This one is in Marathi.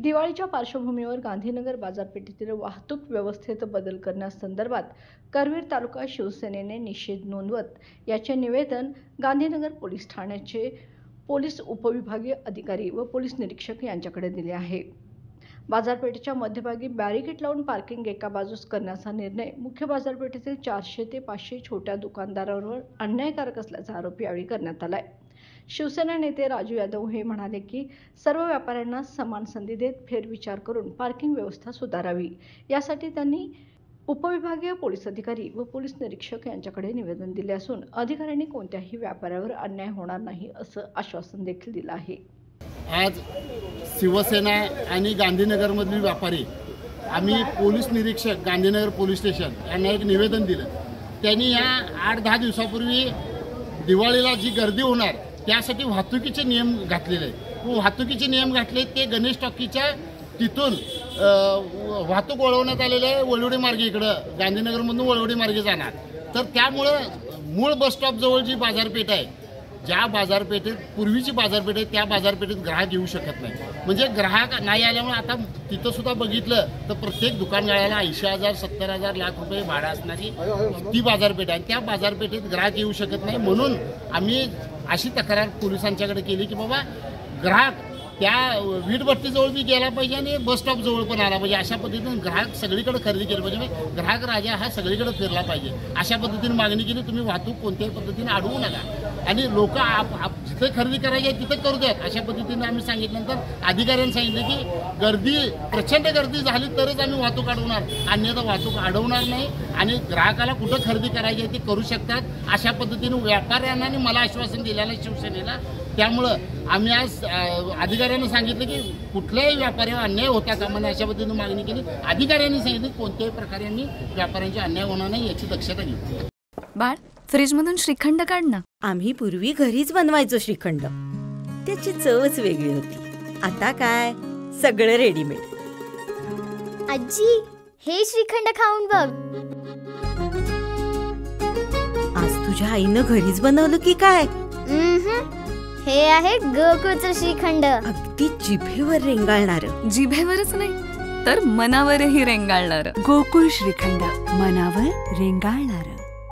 दिवाळीच्या पार्श्वभूमीवर गांधीनगर बाजारपेठेतील वाहतूक व्यवस्थेत बदल करण्यासंदर्भात करवीर तालुका शिवसेनेने निषेध नोंदवत याचे निवेदन गांधीनगर पोलीस ठाण्याचे पोलीस उपविभागीय अधिकारी व पोलीस निरीक्षक यांच्याकडे दिले आहे। बाजारपेठेच्या मध्यभागी बॅरिकेड लावून पार्किंग एका बाजूस करण्याचा निर्णय मुख्य बाजारपेठेतील 400 ते 500 छोट्या दुकानदारांवर अन्यायकारक असल्याचा आरोप यावेळी करण्यात आला आहे। शिवसेना नेते राजू यादव हे म्हणाले की सर्व व्यापाऱ्यांना समान संधी देत फेरविचार करून पार्किंग व्यवस्था सुधारावी, यासाठी त्यांनी उपविभागीय पोलीस अधिकारी व पोलीस निरीक्षक यांच्याकडे निवेदन दिले असून अधिकाऱ्यांनी कोणत्याही व्यापाऱ्यावर अन्याय होणार नाही असं आश्वासन देखील दिलं आहे। आज शिवसेना आणि गांधीनगरमधील व्यापारी आम्ही पोलीस निरीक्षक गांधीनगर पोलीस स्टेशन यांना एक निवेदन दिलं। त्यांनी या 8-10 दिवसापूर्वी दिवाळीला जी गर्दी होणार त्यासाठी वाहतुकीचे नियम घातलेले आहेत। वाहतुकीचे नियम घातले ते गणेश टॉकीच्या तिथून वाहतूक वळवण्यात आलेले आहे वळवडी मार्गे, इकडं गांधीनगरमधून वळवडी मार्गे जाणार। तर त्यामुळं मूळ बस स्टॉप जवळ जी बाजारपेठ आहे, ज्या बाजारपेठेत पूर्वीची बाजारपेठ आहे त्या बाजारपेठेत ग्राहक येऊ शकत नाही। म्हणजे ग्राहक नाही आल्यामुळे आता तिथं सुद्धा बघितलं तर प्रत्येक दुकानगाळ्याला 80,000 70,000 लाख रुपये भाडं असणारी ती बाजारपेठ आहे। त्या बाजारपेठेत ग्राहक येऊ शकत नाही, म्हणून आम्ही अशी तक्रार पोलिसांच्याकडे केली की बाबा ग्राहक त्या वीटभट्टीजवळ बी गेला पाहिजे आणि बस स्टॉप जवळ पण आला पाहिजे। अशा पद्धतीने ग्राहक सगळीकडे खरेदी केली पाहिजे, ग्राहक राजा हा सगळीकडे फिरला पाहिजे। अशा पद्धतीने मागणी केली, तुम्ही वाहतूक कोणत्याही पद्धतीने अडवू नका आणि लोक जिथे खरेदी करायची आहे तिथे करू द्यात अशा पद्धतीने आम्ही सांगितल्यानंतर अधिकाऱ्यांनी सांगितलं की गर्दी प्रचंड गर्दी झाली तरच आम्ही वाहतूक अडवणार, अन्यथा वाहतूक अडवणार नाही आणि ग्राहकाला कुठं खरेदी करायची आहे ते करू शकतात अशा पद्धतीने व्यापाऱ्यांना मला आश्वासन दिलेलं आहे शिवसेनेला। त्यामुळं आम्ही आज अधिकाऱ्यांना सांगितलं की कुठल्याही व्यापाऱ्यावर अन्याय होता कामा नये अशा पद्धतीने मागणी केली। अधिकाऱ्यांनी सांगितलं कोणत्याही प्रकारे आम्ही व्यापाऱ्यांचे अन्याय होणार नाही याची दक्षता घेऊ। बाळ, फ्रीजमधून श्रीखंड काढ ना। आम्ही पूर्वी घरीच बनवायचो श्रीखंड, त्याची चवच वेगळी होती। आता काय सगळं रेडीमेड। आजी, हे श्रीखंड खाऊन बघ। आज तुझ्या आईनं घरीच बनवलं की काय? हे आहे गोकुळचं श्रीखंड, अगदी जिभेवर रेंगाळणार। जिभेवरच नाही तर मनावरही रेंगाळणार। गोकुळ श्रीखंड, मनावर रेंगाळणार।